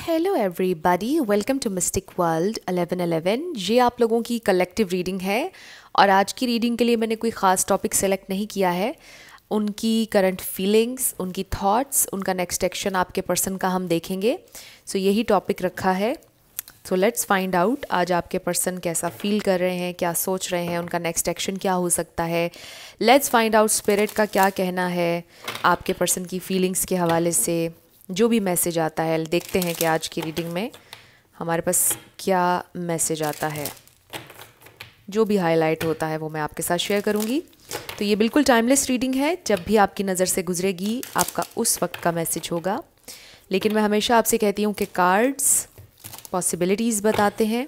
Hello everybody, welcome to mystic world 1111। ये आप लोगों की कलेक्टिव रीडिंग है और आज की रीडिंग के लिए मैंने कोई ख़ास टॉपिक सेलेक्ट नहीं किया है। उनकी करंट फीलिंग्स, उनकी थॉट्स, उनका नेक्स्ट एक्शन आपके पर्सन का हम देखेंगे। सो यही टॉपिक रखा है। सो लेट्स फाइंड आउट आज आपके पर्सन कैसा फील कर रहे हैं, क्या सोच रहे हैं, उनका नेक्स्ट एक्शन क्या हो सकता है। लेट्स फाइंड आउट स्पिरिट का क्या कहना है आपके पर्सन की फीलिंग्स के हवाले से। जो भी मैसेज आता है देखते हैं कि आज की रीडिंग में हमारे पास क्या मैसेज आता है। जो भी हाईलाइट होता है वो मैं आपके साथ शेयर करूंगी। तो ये बिल्कुल टाइमलेस रीडिंग है, जब भी आपकी नज़र से गुजरेगी आपका उस वक्त का मैसेज होगा। लेकिन मैं हमेशा आपसे कहती हूँ कि कार्ड्स पॉसिबिलिटीज़ बताते हैं,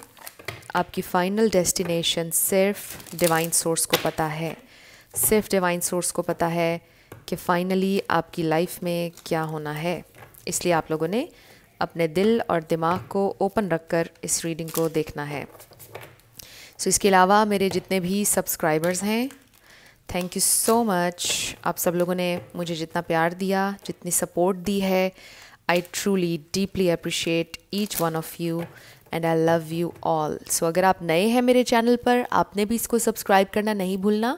आपकी फाइनल डेस्टिनेशन सिर्फ डिवाइन सोर्स को पता है। सिर्फ डिवाइन सोर्स को पता है कि फाइनली आपकी लाइफ में क्या होना है। इसलिए आप लोगों ने अपने दिल और दिमाग को ओपन रखकर इस रीडिंग को देखना है। सो इसके अलावा मेरे जितने भी सब्सक्राइबर्स हैं, थैंक यू सो मच। आप सब लोगों ने मुझे जितना प्यार दिया, जितनी सपोर्ट दी है, I truly deeply appreciate each one of you and I love you all. So अगर आप नए हैं मेरे चैनल पर, आपने भी इसको सब्सक्राइब करना नहीं भूलना।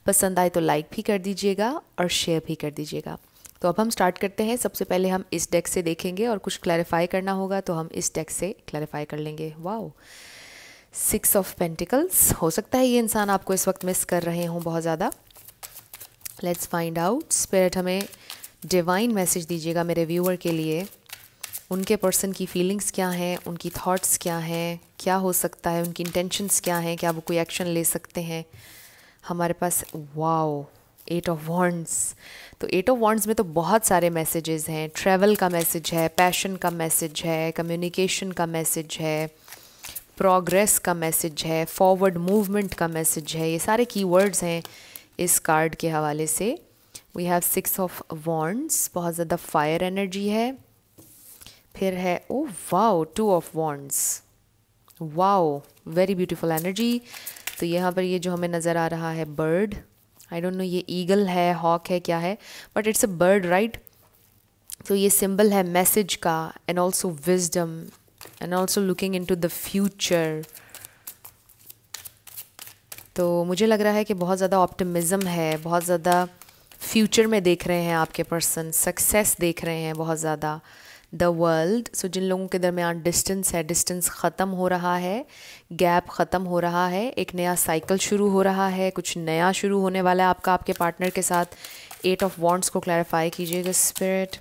पसंद आए तो लाइक भी कर दीजिएगा और शेयर भी कर दीजिएगा। तो अब हम स्टार्ट करते हैं। सबसे पहले हम इस डेक से देखेंगे और कुछ क्लैरिफाई करना होगा तो हम इस डेक से क्लैरिफाई कर लेंगे। Wow, 6 of pentacles. हो सकता है ये इंसान आपको इस वक्त मिस कर रहे हों बहुत ज़्यादा। Let's find out. स्पिरिट हमें डिवाइन मैसेज दीजिएगा मेरे व्यूअर के लिए। उनके पर्सन की फीलिंग्स क्या हैं, उनकी थॉट्स क्या हैं, क्या हो सकता है, उनकी इंटेंशंस क्या हैं, क्या वो कोई एक्शन ले सकते हैं। हमारे पास वाओ 8 ऑफ वॉन्ड्स। तो 8 ऑफ वॉन्ड्स में तो बहुत सारे मैसेजेस हैं। ट्रैवल का मैसेज है, पैशन का मैसेज है, कम्युनिकेशन का मैसेज है, प्रोग्रेस का मैसेज है, फॉरवर्ड मूवमेंट का मैसेज है। ये सारे कीवर्ड्स हैं इस कार्ड के हवाले से। वी हैव 6 ऑफ वॉन्ड्स, बहुत ज़्यादा फायर एनर्जी है। फिर है oh wow 2 of wands. Wow, very beautiful energy. तो यहाँ पर ये जो हमें नज़र आ रहा है बर्ड, आई डोंट नो ये ईगल है, हॉक है, क्या है, but it's a bird right. तो ये सिंबल है मैसेज का and also wisdom and also looking into the future. तो मुझे लग रहा है कि बहुत ज़्यादा ऑप्टिमिज्म है, बहुत ज़्यादा फ्यूचर में देख रहे हैं आपके पर्सन, सक्सेस देख रहे हैं बहुत ज़्यादा। द वर्ल्ड, सो जिन लोगों के दरमियान डिस्टेंस है, डिस्टेंस ख़त्म हो रहा है, गैप ख़त्म हो रहा है, एक नया साइकिल शुरू हो रहा है, कुछ नया शुरू होने वाला है आपका आपके पार्टनर के साथ। 8 ऑफ वॉन्ड्स को क्लैरिफाई कीजिएगा spirit.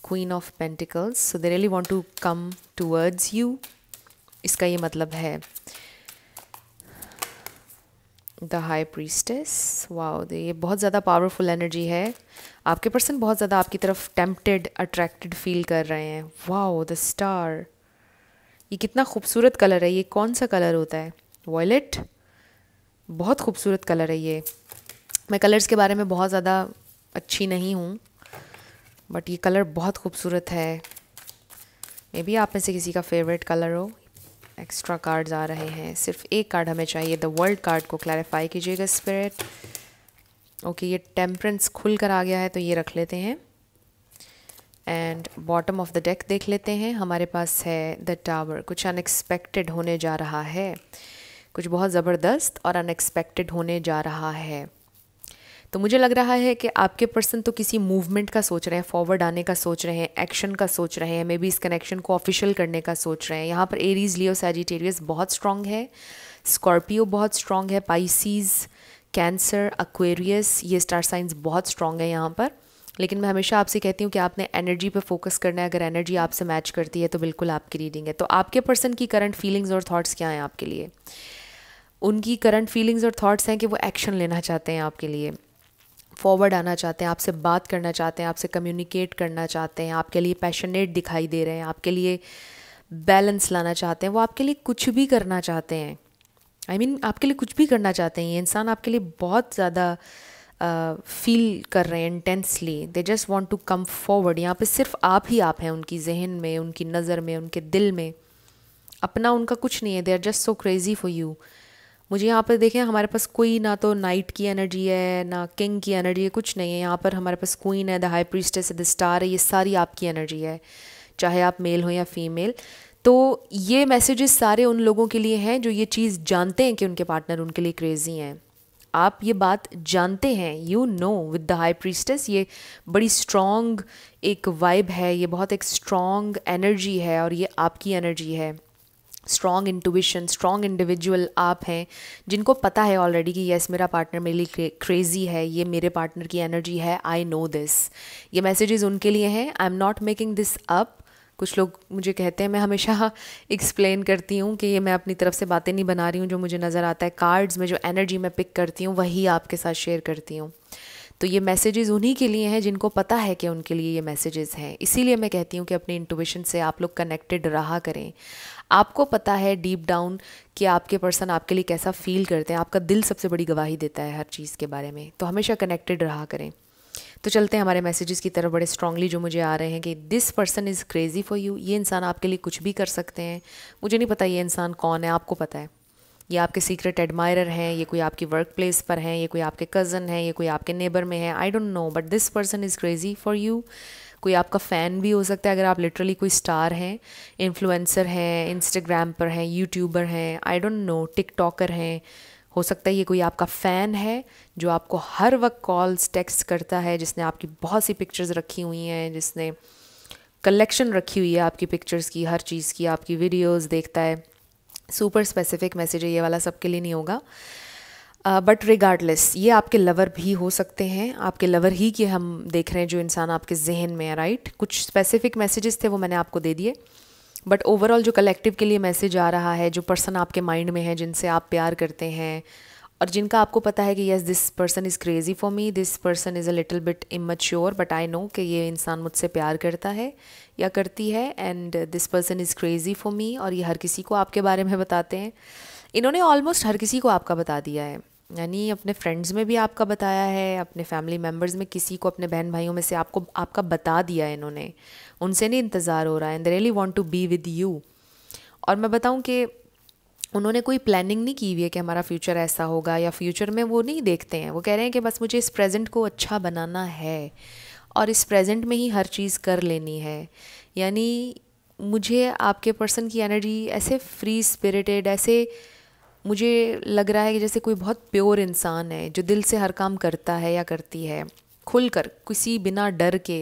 Queen of pentacles, so they really want to come towards you, इसका ये मतलब है। द हाई प्रीस्टेस, वाओ, ये बहुत ज़्यादा पावरफुल एनर्जी है। आपके पर्सन बहुत ज़्यादा आपकी तरफ टेम्प्टेड, अट्रैक्टेड फील कर रहे हैं। वाओ द स्टार, ये कितना खूबसूरत कलर है। ये कौन सा कलर होता है? वॉयलेट, बहुत खूबसूरत कलर है ये। मैं कलर्स के बारे में बहुत ज़्यादा अच्छी नहीं हूँ, बट ये कलर बहुत खूबसूरत है। मे बी आप में से किसी का फेवरेट कलर हो। एक्स्ट्रा कार्ड्स आ रहे हैं, सिर्फ एक कार्ड हमें चाहिए। द वर्ल्ड कार्ड को क्लैरिफाई कीजिएगा स्पिरिट। ओके, ये टेम्परेंस खुल कर आ गया है तो ये रख लेते हैं। And bottom of the deck देख लेते हैं। हमारे पास है द टावर। कुछ अनएक्सपेक्टेड होने जा रहा है, कुछ बहुत ज़बरदस्त और अनएक्सपेक्टेड होने जा रहा है। तो मुझे लग रहा है कि आपके पर्सन तो किसी मूवमेंट का सोच रहे हैं, फॉरवर्ड आने का सोच रहे हैं, एक्शन का सोच रहे हैं, मे बी इस कनेक्शन को ऑफिशियल करने का सोच रहे हैं। यहाँ पर एरीज, लियो, सैजिटेरियस बहुत स्ट्रॉन्ग है, स्कॉर्पियो बहुत स्ट्रॉन्ग है, पाइसीज, कैंसर, एक्वेरियस, ये स्टार साइंस बहुत स्ट्रॉन्ग है यहाँ पर। लेकिन मैं हमेशा आपसे कहती हूँ कि आपने एनर्जी पे फोकस करना है। अगर एनर्जी आपसे मैच करती है तो बिल्कुल आपकी रीडिंग है। तो आपके पर्सन की करंट फीलिंग्स और थॉट्स क्या हैं आपके लिए? उनकी करंट फीलिंग्स और थॉट्स हैं कि वो एक्शन लेना चाहते हैं आपके लिए, फॉरवर्ड आना चाहते हैं, आपसे बात करना चाहते हैं, आपसे कम्युनिकेट करना चाहते हैं, आपके लिए पैशनेट दिखाई दे रहे हैं, आपके लिए बैलेंस लाना चाहते हैं, वो आपके लिए कुछ भी करना चाहते हैं। आई मीन आपके लिए कुछ भी करना चाहते हैं। ये इंसान आपके लिए बहुत ज़्यादा फील कर रहे हैं intensely. They just want to come forward. यहाँ पे सिर्फ आप ही आप हैं उनकी जहन में, उनकी नज़र में, उनके दिल में। अपना उनका कुछ नहीं है। They are just so crazy for you. मुझे यहाँ पर देखें, हमारे पास कोई ना तो नाइट की एनर्जी है, ना किंग की एनर्जी है, कुछ नहीं है। यहाँ पर हमारे पास क्वीन है, द हाई प्रीस्टेस है, द स्टार है, ये सारी आपकी एनर्जी है। चाहे आप मेल हो या फीमेल। तो ये मैसेजेस सारे उन लोगों के लिए हैं जो ये चीज़ जानते हैं कि उनके पार्टनर उनके लिए क्रेजी हैं। आप ये बात जानते हैं, you know with the high priestess ये बड़ी स्ट्रॉन्ग एक वाइब है, ये बहुत एक स्ट्रॉन्ग एनर्जी है और ये आपकी एनर्जी है। स्ट्रॉन्ग इंट्यूशन, स्ट्रॉन्ग इंडिविजुअल आप हैं जिनको पता है ऑलरेडी कि यस मेरा पार्टनर मेरे लिए क्रेजी है, ये मेरे पार्टनर की एनर्जी है, आई नो दिस। ये मैसेजेस उनके लिए हैं, I am not making this up. कुछ लोग मुझे कहते हैं, मैं हमेशा एक्सप्लेन करती हूँ कि ये मैं अपनी तरफ से बातें नहीं बना रही हूँ, जो मुझे नज़र आता है कार्ड्स में, जो एनर्जी मैं पिक करती हूँ वही आपके साथ शेयर करती हूँ। तो ये मैसेजेस उन्हीं के लिए हैं जिनको पता है कि उनके लिए ये मैसेजेस हैं। इसीलिए मैं कहती हूँ कि अपनी इंट्यूशन से आप लोग कनेक्टेड रहा करें। आपको पता है डीप डाउन कि आपके पर्सन आपके लिए कैसा फील करते हैं, आपका दिल सबसे बड़ी गवाही देता है हर चीज़ के बारे में। तो हमेशा कनेक्टेड रहा करें। तो चलते हैं हमारे मैसेजेस की तरफ बड़े स्ट्रांगली जो मुझे आ रहे हैं कि this person is crazy for you. ये इंसान आपके लिए कुछ भी कर सकते हैं। मुझे नहीं पता ये इंसान कौन है, आपको पता है। ये आपके सीक्रेट एडमायरर हैं, ये कोई आपकी वर्क प्लेस पर हैं, ये कोई आपके कज़न है, ये कोई आपके नेबर में है, I don't know, but this person is crazy for you. कोई आपका फ़ैन भी हो सकता है अगर आप लिटरली कोई स्टार हैं, इन्फ्लुएंसर हैं, इंस्टाग्राम पर हैं, यूट्यूबर हैं, आई डोंट नो, टिकटॉकर हैं। हो सकता है ये कोई आपका फ़ैन है जो आपको हर वक्त कॉल्स टेक्स्ट करता है, जिसने आपकी बहुत सी पिक्चर्स रखी हुई हैं, जिसने कलेक्शन रखी हुई है आपकी पिक्चर्स की, हर चीज़ की, आपकी वीडियोस देखता है। सुपर स्पेसिफिक मैसेज है ये वाला, सबके लिए नहीं होगा। बट रिगार्डलेस ये आपके लवर भी हो सकते हैं, आपके लवर ही के हम देख रहे हैं जो इंसान आपके जहन में है, राइट। कुछ स्पेसिफिक मैसेजेस थे वो मैंने आपको दे दिए, बट ओवरऑल जो कलेक्टिव के लिए मैसेज आ रहा है, जो पर्सन आपके माइंड में है, जिनसे आप प्यार करते हैं और जिनका आपको पता है कि yes this person is crazy for me, this person is a little bit immature, but I know कि ये इंसान मुझसे प्यार करता है या करती है, and this person is crazy for me. और ये हर किसी को आपके बारे में बताते हैं। इन्होंने ऑलमोस्ट हर किसी को आपका बता दिया है, यानी अपने फ्रेंड्स में भी आपका बताया है, अपने फैमिली मेम्बर्स में किसी को, अपने बहन भाइयों में से आपको आपका बता दिया है इन्होंने। उनसे नहीं इंतज़ार हो रहा है, and they really want to be with you. और मैं बताऊं कि उन्होंने कोई प्लानिंग नहीं की हुई है कि हमारा फ्यूचर ऐसा होगा, या फ्यूचर में वो नहीं देखते हैं। वो कह रहे हैं कि बस मुझे इस प्रेजेंट को अच्छा बनाना है और इस प्रेजेंट में ही हर चीज़ कर लेनी है। यानी मुझे आपके पर्सन की एनर्जी ऐसे फ्री स्पिरिटेड, ऐसे मुझे लग रहा है कि जैसे कोई बहुत प्योर इंसान है जो दिल से हर काम करता है या करती है, खुलकर, किसी बिना डर के,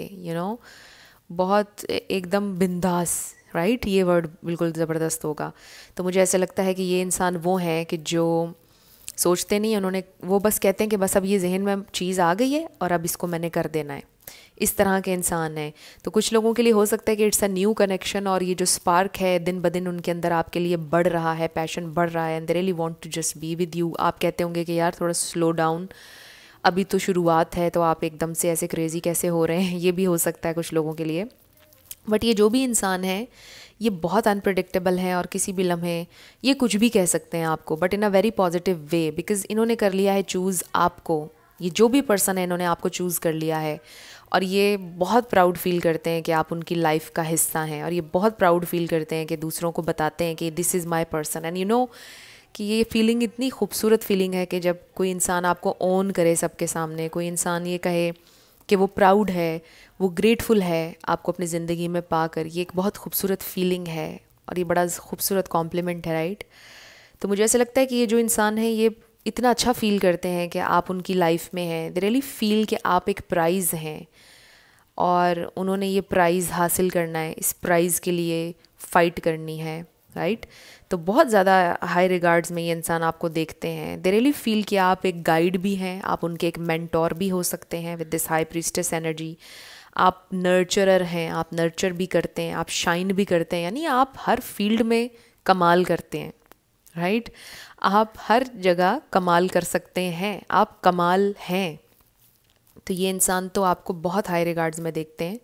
बहुत एकदम बिंदास, राइट। ये वर्ड बिल्कुल ज़बरदस्त होगा। तो मुझे ऐसा लगता है कि ये इंसान वो हैं कि जो सोचते नहीं, उन्होंने वो बस कहते हैं कि बस अब ये जहन में चीज़ आ गई है और अब इसको मैंने कर देना है। इस तरह के इंसान हैं। तो कुछ लोगों के लिए हो सकता है कि इट्स अ न्यू कनेक्शन, और ये जो स्पार्क है दिन ब दिन उनके अंदर आपके लिए बढ़ रहा है, पैशन बढ़ रहा है, and they really want to just be with you. आप कहते होंगे कि यार थोड़ा स्लो डाउन, अभी तो शुरुआत है, तो आप एकदम से ऐसे क्रेज़ी कैसे हो रहे हैं, ये भी हो सकता है कुछ लोगों के लिए। बट ये जो भी इंसान है ये बहुत अनप्रडिक्टेबल है और किसी भी लम्हे ये कुछ भी कह सकते हैं आपको, but in a very positive way, because इन्होंने कर लिया है चूज़ आपको। ये जो भी पर्सन है इन्होंने आपको चूज़ कर लिया है, और ये बहुत प्राउड फील करते हैं कि आप उनकी लाइफ का हिस्सा हैं, और ये बहुत प्राउड फील करते हैं कि दूसरों को बताते हैं कि this is my person. And you know कि ये फीलिंग इतनी खूबसूरत फीलिंग है कि जब कोई इंसान आपको ओन करे सबके सामने, कोई इंसान ये कहे कि वो प्राउड है, वो ग्रेटफुल है आपको अपनी ज़िंदगी में पाकर, ये एक बहुत खूबसूरत फीलिंग है और ये बड़ा खूबसूरत कॉम्प्लीमेंट है, राइट। तो मुझे ऐसा लगता है कि ये जो इंसान है ये इतना अच्छा फील करते हैं कि आप उनकी लाइफ में हैं। दे रियली फील कि आप एक प्राइज़ हैं और उन्होंने ये प्राइज़ हासिल करना है, इस प्राइज़ के लिए फ़ाइट करनी है, राइट। तो बहुत ज़्यादा हाई रिगार्ड्स में ये इंसान आपको देखते हैं। दे रियली फील कि आप एक गाइड भी हैं, आप उनके एक मेंटोर भी हो सकते हैं with this high priestess energy. आप नर्चरर हैं, आप नर्चर भी करते हैं, आप शाइन भी करते हैं, यानी आप हर फील्ड में कमाल करते हैं, राइट। आप हर जगह कमाल कर सकते हैं, आप कमाल हैं। तो ये इंसान तो आपको बहुत हाई रिगार्ड्स में देखते हैं,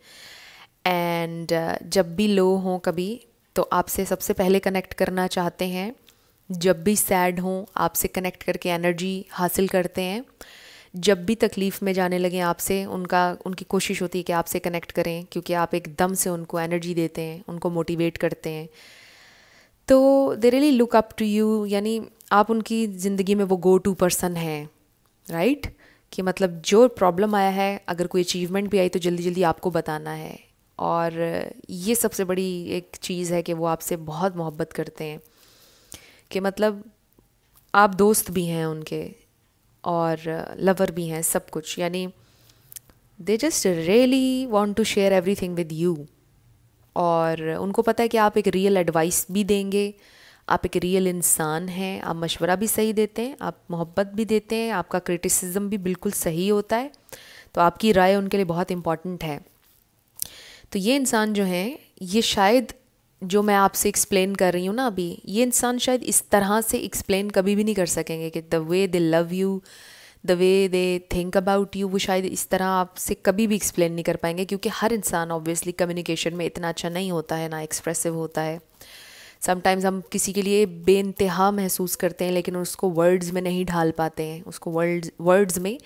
एंड जब भी लो हों कभी तो आपसे सबसे पहले कनेक्ट करना चाहते हैं। जब भी सैड हों आपसे कनेक्ट करके एनर्जी हासिल करते हैं। जब भी तकलीफ़ में जाने लगें आपसे, उनकी कोशिश होती है कि आपसे कनेक्ट करें, क्योंकि आप एकदम से उनको एनर्जी देते हैं, उनको मोटिवेट करते हैं। तो they really look up to you, यानी आप उनकी ज़िंदगी में वो गो टू पर्सन हैं, राइट। कि मतलब जो प्रॉब्लम आया है, अगर कोई अचीवमेंट भी आई तो जल्दी जल्दी आपको बताना है, और ये सबसे बड़ी एक चीज़ है कि वो आपसे बहुत मोहब्बत करते हैं, कि मतलब आप दोस्त भी हैं उनके और लवर भी हैं, सब कुछ, यानी they just really want to share everything with you. और उनको पता है कि आप एक रियल एडवाइस भी देंगे, आप एक रियल इंसान हैं, आप मशवरा भी सही देते हैं, आप मोहब्बत भी देते हैं, आपका क्रिटिसिज्म भी बिल्कुल सही होता है, तो आपकी राय उनके लिए बहुत इम्पॉर्टेंट है। तो ये इंसान जो हैं, ये शायद जो मैं आपसे एक्सप्लेन कर रही हूँ ना अभी, ये इंसान शायद इस तरह से एक्सप्लेन कभी भी नहीं कर सकेंगे कि the way they love you, the way they think about you, वो शायद इस तरह आपसे कभी भी एक्सप्लेन नहीं कर पाएंगे, क्योंकि हर इंसान ऑब्वियसली कम्युनिकेशन में इतना अच्छा नहीं होता है, ना एक्सप्रेसिव होता है। समटाइम्स हम किसी के लिए बेइंतहा महसूस करते हैं, लेकिन उसको वर्ड्स में नहीं ढाल पाते हैं, उसको वर्ड्स में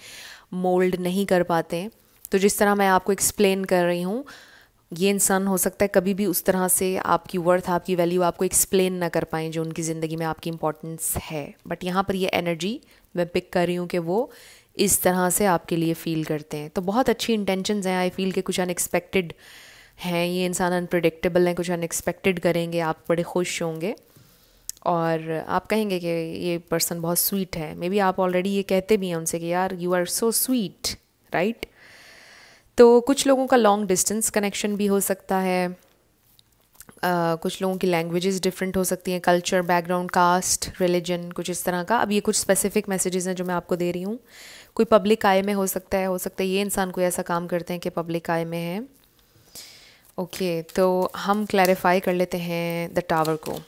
मोल्ड नहीं कर पाते हैं। तो जिस तरह मैं आपको एक्सप्लेन कर रही हूँ, ये इंसान हो सकता है कभी भी उस तरह से आपकी वर्थ, आपकी वैल्यू आपको एक्सप्लेन ना कर पाएँ जो उनकी ज़िंदगी में आपकी इंपॉर्टेंस है। बट यहाँ पर ये एनर्जी मैं पिक कर रही हूँ कि वो इस तरह से आपके लिए फ़ील करते हैं। तो बहुत अच्छी इंटेंशंस हैं, आई फील के कुछ अनएक्सपेक्टेड हैं, ये इंसान अनप्रेडिक्टेबल हैं, कुछ अनएक्सपेक्टेड करेंगे, आप बड़े खुश होंगे और आप कहेंगे कि ये पर्सन बहुत स्वीट है। मे बी आप ऑलरेडी ये कहते भी हैं उनसे कि यार you are so sweet, right. तो कुछ लोगों का लॉन्ग डिस्टेंस कनेक्शन भी हो सकता है, कुछ लोगों की लैंग्वेजेस डिफरेंट हो सकती हैं, कल्चर, बैकग्राउंड, कास्ट, रिलीजन, कुछ इस तरह का। अब ये कुछ स्पेसिफिक मैसेजेस हैं जो मैं आपको दे रही हूँ। कोई पब्लिक आई में हो सकता है ये इंसान कोई ऐसा काम करते हैं कि पब्लिक आई में है। ओके, तो हम क्लैरिफाई कर लेते हैं द टावर को।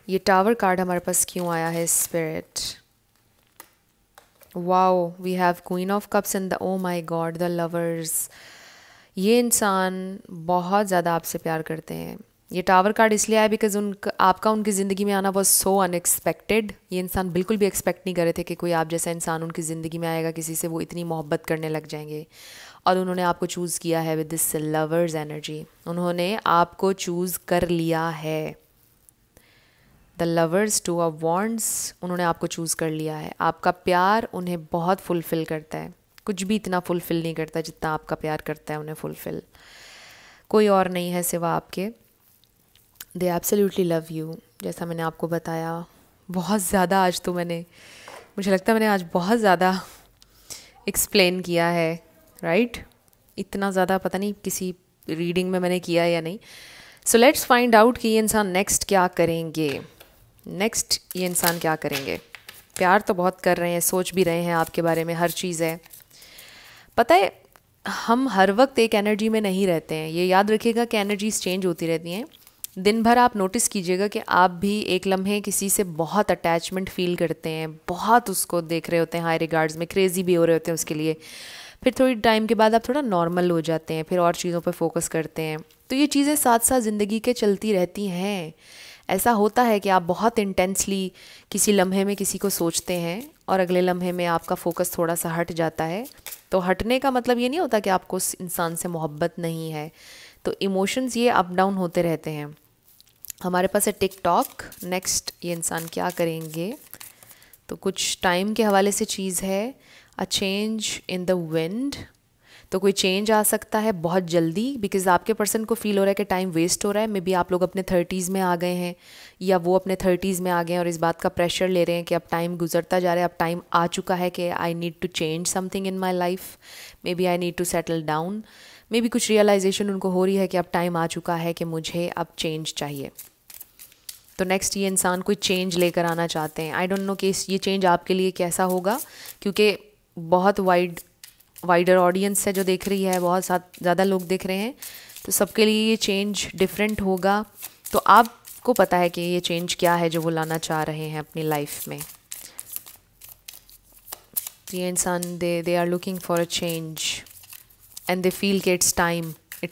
ये टावर कार्ड हमारे पास क्यों आया है spirit? Wow, we have queen of cups and the, oh my god, the lovers. ये इंसान बहुत ज़्यादा आपसे प्यार करते हैं। ये टावर कार्ड इसलिए आया बिकॉज आपका उनकी ज़िंदगी में आना वॉज सो अनएक्सपेक्टेड। ये इंसान बिल्कुल भी एक्सपेक्ट नहीं कर रहे थे कि कोई आप जैसा इंसान उनकी ज़िंदगी में आएगा, किसी से वो इतनी मोहब्बत करने लग जाएंगे। और उन्होंने आपको चूज़ किया है विद दिस लवर्स एनर्जी। उन्होंने आपको चूज़ कर लिया है। The lovers, two of wands, उन्होंने आपको चूज़ कर लिया है। आपका प्यार उन्हें बहुत फुलफ़िल करता है, कुछ भी इतना फुलफ़िल नहीं करता जितना आपका प्यार करता है उन्हें फुलफ़िल। कोई और नहीं है सिवा आपके। दे एब्सोल्युटली लव यू, जैसा मैंने आपको बताया। बहुत ज़्यादा आज तो मुझे लगता है मैंने आज बहुत ज़्यादा एक्सप्लेन किया है, राइट। इतना ज़्यादा पता नहीं किसी रीडिंग में मैंने किया या नहीं। सो लेट्स फाइंड आउट कि ये इंसान नेक्स्ट क्या करेंगे। ये इंसान क्या करेंगे? प्यार तो बहुत कर रहे हैं, सोच भी रहे हैं आपके बारे में, हर चीज़ है। पता है, हम हर वक्त एक एनर्जी में नहीं रहते हैं, ये याद रखिएगा कि एनर्जीज चेंज होती रहती हैं। दिन भर आप नोटिस कीजिएगा कि आप भी एक लम्हे किसी से बहुत अटैचमेंट फील करते हैं, बहुत उसको देख रहे होते हैं, हाई रिगार्ड्स में क्रेजी भी हो रहे होते हैं उसके लिए। फिर थोड़ी टाइम के बाद आप थोड़ा नॉर्मल हो जाते हैं, फिर और चीज़ों पर फोकस करते हैं। तो ये चीज़ें साथ साथ ज़िंदगी के चलती रहती हैं। ऐसा होता है कि आप बहुत इंटेंसली किसी लम्हे में किसी को सोचते हैं और अगले लम्हे में आपका फोकस थोड़ा सा हट जाता है। तो हटने का मतलब ये नहीं होता कि आपको उस इंसान से मोहब्बत नहीं है। तो इमोशंस ये अप डाउन होते रहते हैं। हमारे पास है टिक टॉक। नेक्स्ट ये इंसान क्या करेंगे? तो कुछ टाइम के हवाले से चीज़ है, a change in the wind. तो कोई चेंज आ सकता है बहुत जल्दी, बिकॉज़ आपके पर्सन को फील हो रहा है कि टाइम वेस्ट हो रहा है। मे बी आप लोग अपने 30s में आ गए हैं या वो अपने 30s में आ गए हैं और इस बात का प्रेशर ले रहे हैं कि अब टाइम गुजरता जा रहा है, अब टाइम आ चुका है कि I need to change something in my life, maybe I need to settle down. Maybe कुछ रियलाइजेशन उनको हो रही है कि अब टाइम आ चुका है कि मुझे अब चेंज चाहिए। तो नेक्स्ट ये इंसान कोई चेंज लेकर आना चाहते हैं। आई डोंट नो कि ये चेंज आपके लिए कैसा होगा, क्योंकि बहुत वाइडर ऑडियंस है जो देख रही है, बहुत ज़्यादा लोग देख रहे हैं, तो सबके लिए ये चेंज डिफरेंट होगा। तो आपको पता है कि ये चेंज क्या है जो वो लाना चाह रहे हैं अपनी लाइफ में। ये इंसान they are looking for a change and they feel कि इट्स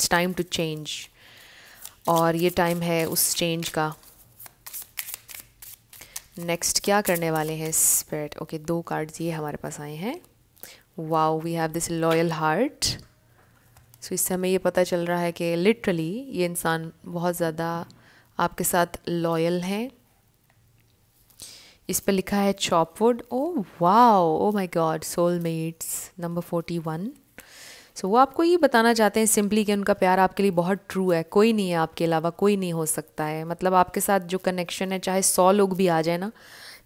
टाइम टू चेंज, और ये टाइम है उस चेंज का। नेक्स्ट क्या करने वाले हैं स्पिरिट? ओके, 2 कार्ड्स ये हमारे पास आए हैं। Wow, we have this loyal heart. So इससे हमें ये पता चल रहा है कि लिटरली ये इंसान बहुत ज़्यादा आपके साथ लॉयल हैं। इस पर लिखा है chop wood. Oh wow, oh my god, soulmates number 41। So वो आपको ये बताना चाहते हैं सिंपली कि उनका प्यार आपके लिए बहुत ट्रू है, कोई नहीं है आपके अलावा, कोई नहीं हो सकता है। मतलब आपके साथ जो कनेक्शन है, चाहे 100 लोग भी आ जाए ना,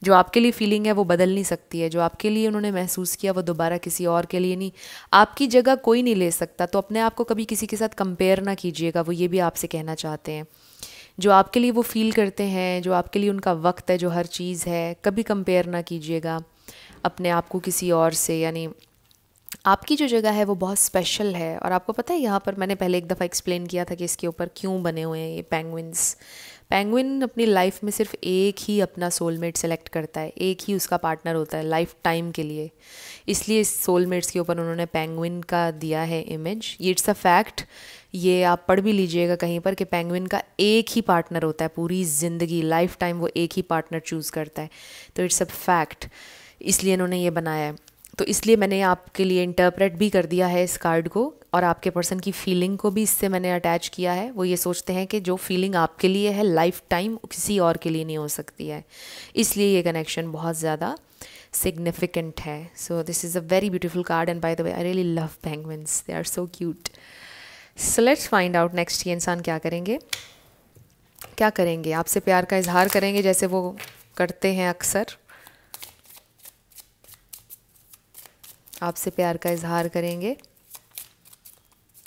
जो आपके लिए फीलिंग है वो बदल नहीं सकती है। जो आपके लिए उन्होंने महसूस किया वो दोबारा किसी और के लिए नहीं, आपकी जगह कोई नहीं ले सकता। तो अपने आप को कभी किसी के साथ कंपेयर ना कीजिएगा, वो ये भी आपसे कहना चाहते हैं। जो आपके लिए वो फील करते हैं, जो आपके लिए उनका वक्त है, जो हर चीज़ है, कभी कंपेयर ना कीजिएगा अपने आप को किसी और से। यानी आपकी जो जगह है वो बहुत स्पेशल है। और आपको पता है, यहाँ पर मैंने पहले एक दफ़ा एक्सप्लेन किया था कि इसके ऊपर क्यों बने हुए हैं ये पेंगुइन्स। पेंगुइन अपनी लाइफ में सिर्फ एक ही अपना सोलमेट सेलेक्ट करता है, एक ही उसका पार्टनर होता है लाइफ टाइम के लिए। इसलिए इस सोलमेट्स के ऊपर उन्होंने पेंगुइन का दिया है इमेज। ये इट्स अ फैक्ट, ये आप पढ़ भी लीजिएगा कहीं पर कि पेंगुइन का एक ही पार्टनर होता है पूरी ज़िंदगी, लाइफ टाइम वो एक ही पार्टनर चूज़ करता है। तो इट्स अ फैक्ट, इसलिए इन्होंने ये बनाया है। तो इसलिए मैंने आपके लिए इंटरप्रेट भी कर दिया है इस कार्ड को, और आपके पर्सन की फीलिंग को भी इससे मैंने अटैच किया है। वो ये सोचते हैं कि जो फीलिंग आपके लिए है लाइफ टाइम किसी और के लिए नहीं हो सकती है, इसलिए ये कनेक्शन बहुत ज़्यादा सिग्निफिकेंट है। So this is a very beautiful card, and by the way I really love penguins, they are so cute. So let's find out next ये इंसान क्या करेंगे। क्या करेंगे? आपसे प्यार का इजहार करेंगे जैसे वो करते हैं अक्सर। आपसे प्यार का इजहार करेंगे।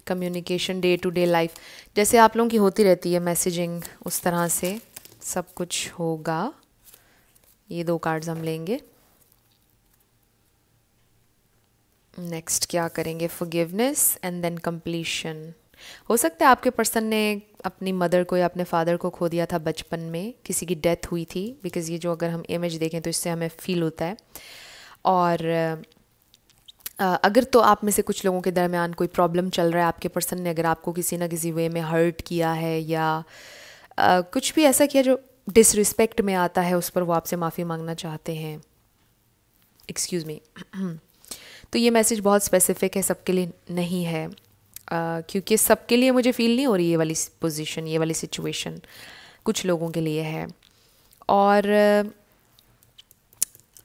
Communication, day to day life जैसे आप लोगों की होती रहती है, मैसेजिंग, उस तरह से सब कुछ होगा। ये 2 कार्ड्स हम लेंगे। नेक्स्ट क्या करेंगे? Forgiveness and then completion. हो सकता है आपके पर्सन ने अपनी मदर को या अपने फादर को खो दिया था बचपन में, किसी की डेथ हुई थी, बिकॉज़ ये जो अगर हम इमेज देखें तो इससे हमें फील होता है। और अगर तो आप में से कुछ लोगों के दरमियान कोई प्रॉब्लम चल रहा है, आपके पर्सन ने अगर आपको किसी ना किसी वे में हर्ट किया है या कुछ भी ऐसा किया जो डिसरिस्पेक्ट में आता है, उस पर वो आपसे माफ़ी मांगना चाहते हैं। Excuse me. तो ये मैसेज बहुत स्पेसिफिक है, सबके लिए नहीं है, क्योंकि सबके लिए मुझे फील नहीं हो रही ये वाली पोजीशन, ये वाली सिचुएशन कुछ लोगों के लिए है। और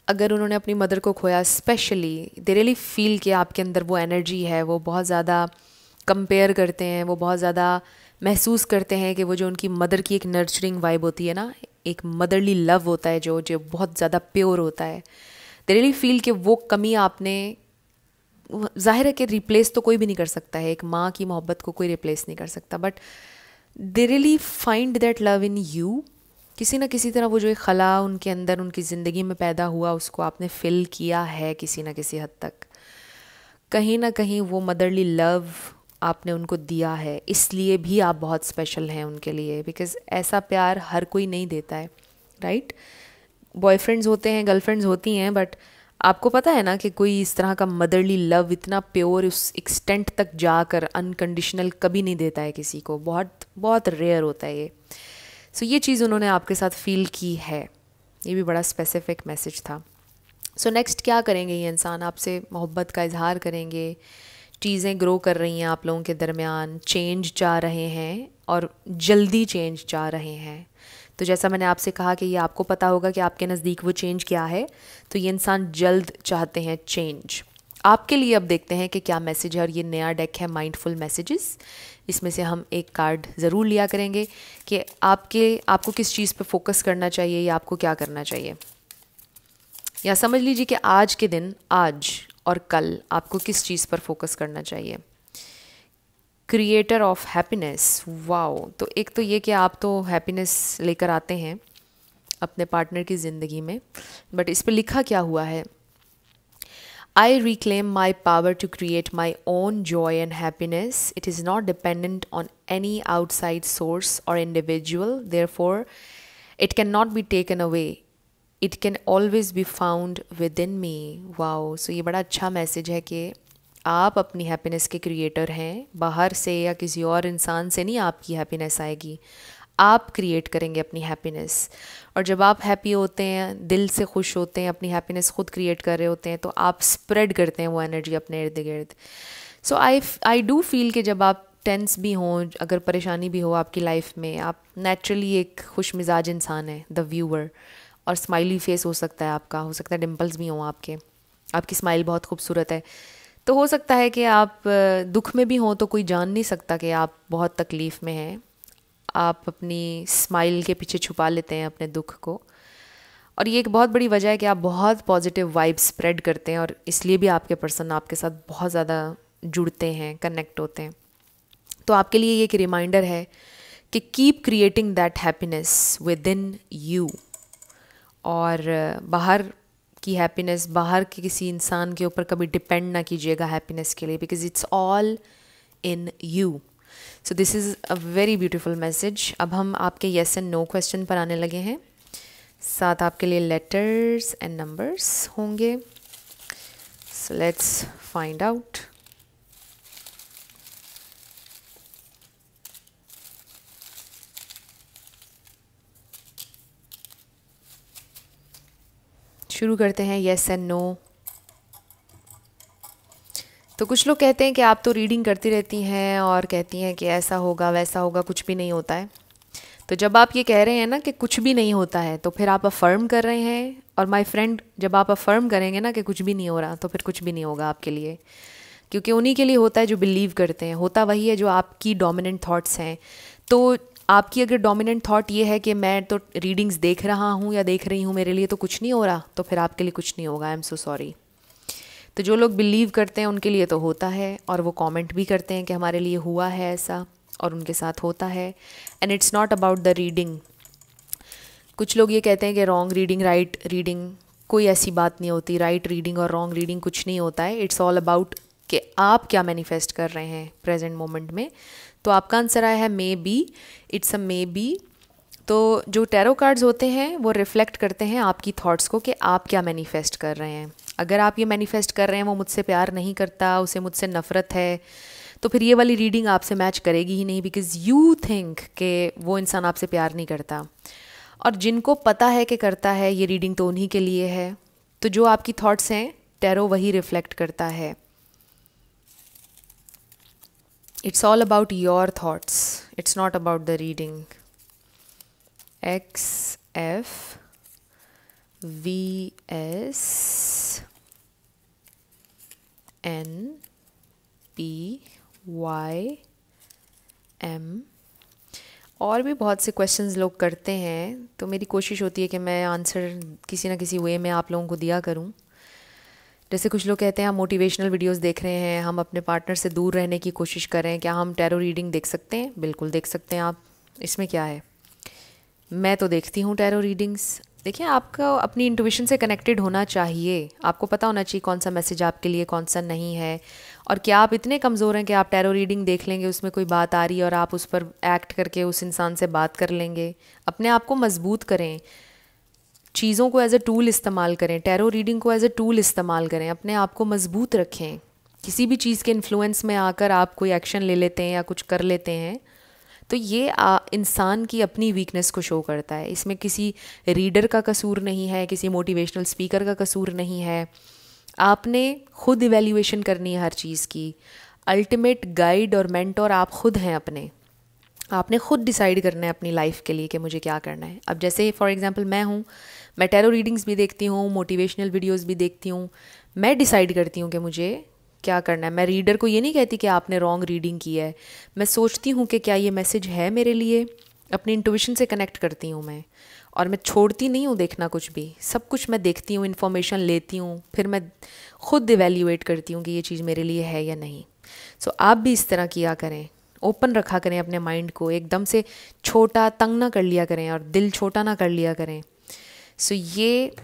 अगर उन्होंने अपनी मदर को खोया, स्पेशली दे रियली फील कि आपके अंदर वो एनर्जी है, वो बहुत ज़्यादा कंपेयर करते हैं, वो बहुत ज़्यादा महसूस करते हैं कि वो जो उनकी मदर की एक नर्चरिंग वाइब होती है ना, एक मदरली लव होता है जो जो बहुत ज़्यादा प्योर होता है। दे रियली फील कि वो कमी आपने, जाहिर है कि रिप्लेस तो कोई भी नहीं कर सकता है, एक माँ की मोहब्बत को कोई रिप्लेस नहीं कर सकता, but they really find that love in you. किसी ना किसी तरह वो जो एक खला उनके अंदर, उनकी ज़िंदगी में पैदा हुआ, उसको आपने फिल किया है किसी ना किसी हद तक। कहीं ना कहीं वो मदरली लव आपने उनको दिया है, इसलिए भी आप बहुत स्पेशल हैं उनके लिए, बिकॉज़ ऐसा प्यार हर कोई नहीं देता है, राइट? बॉयफ्रेंड्स होते हैं, गर्लफ्रेंड्स होती हैं, बट आपको पता है ना कि कोई इस तरह का मदरली लव इतना प्योर, उस एक्सटेंट तक जाकर अनकंडीशनल कभी नहीं देता है किसी को, बहुत बहुत रेयर होता है ये। सो ये चीज़ उन्होंने आपके साथ फील की है, ये भी बड़ा स्पेसिफिक मैसेज था। सो नेक्स्ट क्या करेंगे ये इंसान? आपसे मोहब्बत का इजहार करेंगे। चीज़ें ग्रो कर रही हैं आप लोगों के दरमियान, चेंज चाह रहे हैं और जल्दी चेंज चाह रहे हैं। तो जैसा मैंने आपसे कहा कि ये आपको पता होगा कि आपके नज़दीक वो चेंज क्या है, तो ये इंसान जल्द चाहते हैं चेंज आपके लिए। अब देखते हैं कि क्या मैसेज है, और ये नया डेक है माइंडफुल मैसेजेस। इसमें से हम एक कार्ड ज़रूर लिया करेंगे कि आपको किस चीज़ पे फोकस करना चाहिए या आपको क्या करना चाहिए, या समझ लीजिए कि आज के दिन, आज और कल आपको किस चीज़ पर फोकस करना चाहिए। Creator of happiness, wow. तो एक तो ये कि आप तो हैप्पीनेस लेकर आते हैं अपने पार्टनर की ज़िंदगी में, बट इस पे लिखा क्या हुआ है? I reclaim my power to create my own joy and happiness. It is not dependent on any outside source or individual. Therefore, it cannot be taken away. It can always be found within me. Wow. So ये बड़ा अच्छा message है कि आप अपनी happiness के creator हैं। बाहर से या किसी और इंसान से नहीं आपकी हैप्पीनेस आएगी, आप क्रिएट करेंगे अपनी हैप्पीनेस। और जब आप हैप्पी होते हैं, दिल से खुश होते हैं, अपनी हैप्पीनेस खुद क्रिएट कर रहे होते हैं, तो आप स्प्रेड करते हैं वो एनर्जी अपने इर्द गिर्द। सो आई डू फील कि जब आप टेंस भी हों, अगर परेशानी भी हो आपकी लाइफ में, आप नेचुरली एक खुश मिजाज इंसान है, द व्यूअर, और स्माइली फेस हो सकता है आपका, हो सकता है डिम्पल्स भी हों आपके, आपकी स्माइल बहुत खूबसूरत है। तो हो सकता है कि आप दुख में भी हों तो कोई जान नहीं सकता कि आप बहुत तकलीफ़ में हैं। आप अपनी स्माइल के पीछे छुपा लेते हैं अपने दुख को, और ये एक बहुत बड़ी वजह है कि आप बहुत पॉजिटिव वाइब स्प्रेड करते हैं और इसलिए भी आपके पर्सन आपके साथ बहुत ज़्यादा जुड़ते हैं, कनेक्ट होते हैं। तो आपके लिए ये एक रिमाइंडर है कि keep creating that happiness with in you. और बाहर की हैप्पीनेस, बाहर के किसी इंसान के ऊपर कभी डिपेंड ना कीजिएगा हैप्पीनेस के लिए, because it's all in you. So this is a very beautiful message. अब हम आपके येस एंड नो क्वेश्चन पर आने लगे हैं। साथ आपके लिए लेटर्स एंड नंबर्स होंगे। सो लेट्स फाइंड आउट। शुरू करते हैं येस एंड नो। तो कुछ लोग कहते हैं कि आप तो रीडिंग करती रहती हैं और कहती हैं कि ऐसा होगा वैसा होगा, कुछ भी नहीं होता है। तो जब आप ये कह रहे हैं ना कि कुछ भी नहीं होता है, तो फिर आप अफर्म कर रहे हैं। और माय फ्रेंड, जब आप अफर्म करेंगे ना कि कुछ भी नहीं हो रहा, तो फिर कुछ भी नहीं होगा आपके लिए, क्योंकि उन्हीं के लिए होता है जो बिलीव करते हैं। होता वही है जो आपकी डोमिनेंट थॉट्स हैं। तो आपकी अगर डोमिनेंट थॉट ये है कि मैं तो रीडिंग्स देख रहा हूँ या देख रही हूँ, मेरे लिए तो कुछ नहीं हो रहा, तो फिर आपके लिए कुछ नहीं होगा। I am so sorry. तो जो लोग बिलीव करते हैं उनके लिए तो होता है, और वो कमेंट भी करते हैं कि हमारे लिए हुआ है ऐसा और उनके साथ होता है। And it's not about the reading. कुछ लोग ये कहते हैं कि रॉन्ग रीडिंग, राइट रीडिंग, कोई ऐसी बात नहीं होती। राइट रीडिंग और रॉन्ग रीडिंग कुछ नहीं होता है। इट्स ऑल अबाउट कि आप क्या मैनिफेस्ट कर रहे हैं प्रेजेंट मोमेंट में। तो आपका आंसर आया है may be. It's a may be. तो जो टैरो कार्ड्स होते हैं वो रिफ्लेक्ट करते हैं आपकी थॉट्स को कि आप क्या मैनिफेस्ट कर रहे हैं। अगर आप ये मैनिफेस्ट कर रहे हैं वो मुझसे प्यार नहीं करता, उसे मुझसे नफ़रत है, तो फिर ये वाली रीडिंग आपसे मैच करेगी ही नहीं, बिकॉज़ यू थिंक कि वो इंसान आपसे प्यार नहीं करता। और जिनको पता है कि करता है, ये रीडिंग तो उन्हीं के लिए है। तो जो आपकी थॉट्स हैं, टैरो वही रिफ्लेक्ट करता है। It's all about your thoughts, it's not about the reading. X F V S N P Y M. और भी बहुत से क्वेश्चंस लोग करते हैं, तो मेरी कोशिश होती है कि मैं आंसर किसी ना किसी वे में आप लोगों को दिया करूं। जैसे कुछ लोग कहते हैं हम मोटिवेशनल वीडियोस देख रहे हैं, हम अपने पार्टनर से दूर रहने की कोशिश कर रहे हैं, क्या हम टैरो रीडिंग देख सकते हैं? बिल्कुल देख सकते हैं आप, इसमें क्या है। मैं तो देखती हूँ टैरो रीडिंग्स। देखिए, आपका अपनी इंट्यूशन से कनेक्टेड होना चाहिए। आपको पता होना चाहिए कौन सा मैसेज आपके लिए, कौन सा नहीं है। और क्या आप इतने कमज़ोर हैं कि आप टैरो रीडिंग देख लेंगे, उसमें कोई बात आ रही है और आप उस पर एक्ट करके उस इंसान से बात कर लेंगे? अपने आप को मजबूत करें, चीज़ों को एज अ टूल इस्तेमाल करें, टैरो रीडिंग को एज अ टूल इस्तेमाल करें, अपने आप को मजबूत रखें। किसी भी चीज़ के इन्फ्लुएंस में आकर आप कोई एक्शन ले लेते हैं या कुछ कर लेते हैं, तो ये इंसान की अपनी वीकनेस को शो करता है। इसमें किसी रीडर का कसूर नहीं है, किसी मोटिवेशनल स्पीकर का कसूर नहीं है। आपने खुद इवैल्यूएशन करनी है हर चीज़ की। अल्टीमेट गाइड और मेंटोर आप खुद हैं अपने। आपने खुद डिसाइड करना है अपनी लाइफ के लिए कि मुझे क्या करना है। अब जैसे फॉर एग्जांपल मैं हूँ, मैं टैरो रीडिंग्स भी देखती हूँ, मोटिवेशनल वीडियोस भी देखती हूँ। मैं डिसाइड करती हूँ कि मुझे क्या करना है। मैं रीडर को ये नहीं कहती कि आपने रॉन्ग रीडिंग की है। मैं सोचती हूँ कि क्या ये मैसेज है मेरे लिए। अपनी इंट्यूशन से कनेक्ट करती हूँ मैं, और मैं छोड़ती नहीं हूँ देखना कुछ भी। सब कुछ मैं देखती हूँ, इन्फॉर्मेशन लेती हूँ, फिर मैं खुद इवैल्यूएट करती हूँ कि ये चीज़ मेरे लिए है या नहीं। सो आप भी इस तरह किया करें, ओपन रखा करें अपने माइंड को, एकदम से छोटा तंग ना कर लिया करें और दिल छोटा ना कर लिया करें। सो ये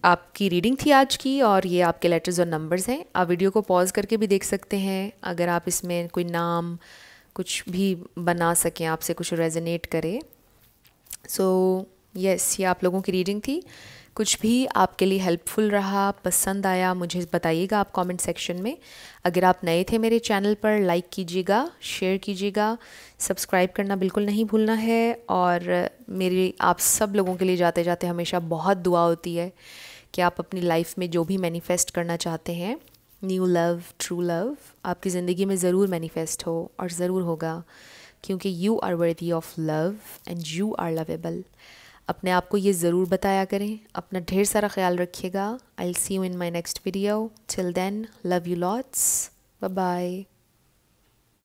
आपकी रीडिंग थी आज की, और ये आपके लेटर्स और नंबर्स हैं। आप वीडियो को पॉज करके भी देख सकते हैं, अगर आप इसमें कोई नाम कुछ भी बना सकें, आपसे कुछ रेजोनेट करे। सो यस, ये आप लोगों की रीडिंग थी। कुछ भी आपके लिए हेल्पफुल रहा, पसंद आया, मुझे बताइएगा आप कमेंट सेक्शन में। अगर आप नए थे मेरे चैनल पर, लाइक कीजिएगा, शेयर कीजिएगा, सब्सक्राइब करना बिल्कुल नहीं भूलना है। और मेरी आप सब लोगों के लिए जाते जाते हमेशा बहुत दुआ होती है कि आप अपनी लाइफ में जो भी मैनिफेस्ट करना चाहते हैं, न्यू लव, ट्रू लव, आपकी ज़िंदगी में ज़रूर मैनिफेस्ट हो, और ज़रूर होगा, क्योंकि you are worthy of love and you are lovable. अपने आप को ये ज़रूर बताया करें। अपना ढेर सारा ख्याल रखिएगा। I will see you in my next video. Till then, love you lots. Bye bye.